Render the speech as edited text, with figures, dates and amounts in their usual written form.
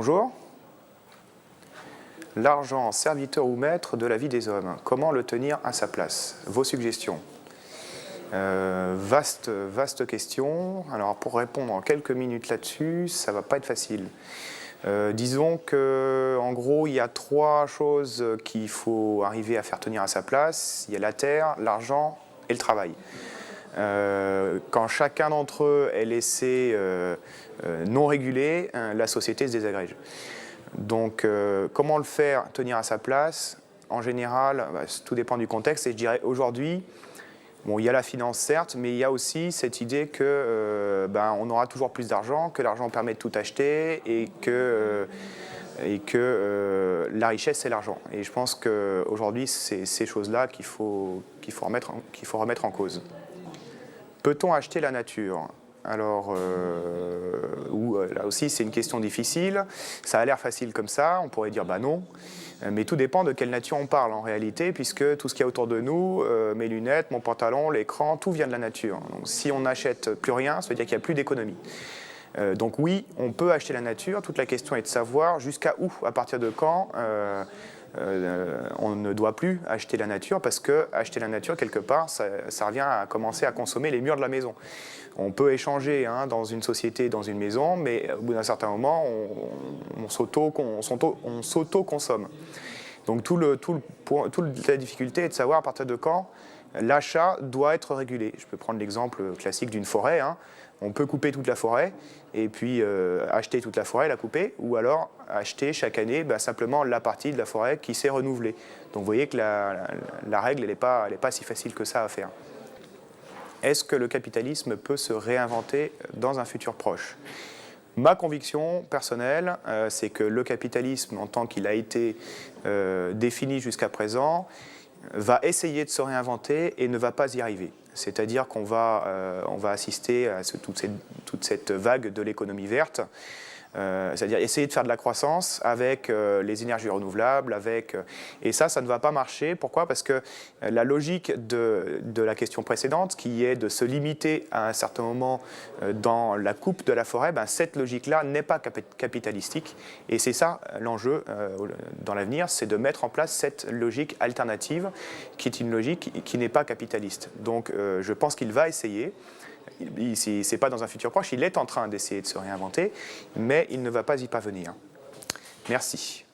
Bonjour. L'argent, serviteur ou maître de la vie des hommes, comment le tenir à sa place? Vos suggestions. Vaste question. Alors pour répondre en quelques minutes là-dessus, ça va pas être facile. Disons qu'en gros, il y a trois choses qu'il faut arriver à faire tenir à sa place. Il y a la terre, l'argent et le travail. Quand chacun d'entre eux est laissé non régulé, la société se désagrège. Donc, comment le faire tenir à sa place? En général, tout dépend du contexte. Et je dirais aujourd'hui, bon, il y a la finance certes, mais il y a aussi cette idée que on aura toujours plus d'argent, que l'argent permet de tout acheter et que la richesse c'est l'argent. Et je pense qu'aujourd'hui, c'est ces choses-là qu'il faut remettre en cause. Peut-on acheter la nature? Alors, là aussi, c'est une question difficile. Ça a l'air facile comme ça, on pourrait dire bah non. Mais tout dépend de quelle nature on parle en réalité, puisque tout ce qu'il y a autour de nous, mes lunettes, mon pantalon, l'écran, tout vient de la nature. Donc si on n'achète plus rien, ça veut dire qu'il n'y a plus d'économie. Donc oui, on peut acheter la nature. Toute la question est de savoir jusqu'à où, à partir de quand, on ne doit plus acheter la nature, parce que acheter la nature, quelque part, ça revient à commencer à consommer les murs de la maison. On peut échanger dans une société, dans une maison, mais au bout d'un certain moment, on s'auto-consomme. Donc toute la difficulté est de savoir à partir de quand l'achat doit être régulé. Je peux prendre l'exemple classique d'une forêt. On peut couper toute la forêt et puis acheter toute la forêt, la couper, ou alors acheter chaque année simplement la partie de la forêt qui s'est renouvelée. Donc vous voyez que la règle, elle n'est pas si facile que ça à faire. Est-ce que le capitalisme peut se réinventer dans un futur proche? Ma conviction personnelle, c'est que le capitalisme, en tant qu'il a été défini jusqu'à présent, va essayer de se réinventer et ne va pas y arriver. C'est-à-dire qu'on va assister à toute cette vague de l'économie verte, c'est-à-dire essayer de faire de la croissance avec les énergies renouvelables, et ça ne va pas marcher. Pourquoi? Parce que la logique de la question précédente, qui est de se limiter à un certain moment dans la coupe de la forêt, cette logique-là n'est pas capitalistique, et c'est ça l'enjeu dans l'avenir, c'est de mettre en place cette logique alternative, qui est une logique qui n'est pas capitaliste. Donc je pense qu'il va essayer. Ce n'est pas dans un futur proche, il est en train d'essayer de se réinventer, mais il ne va pas y parvenir. Merci.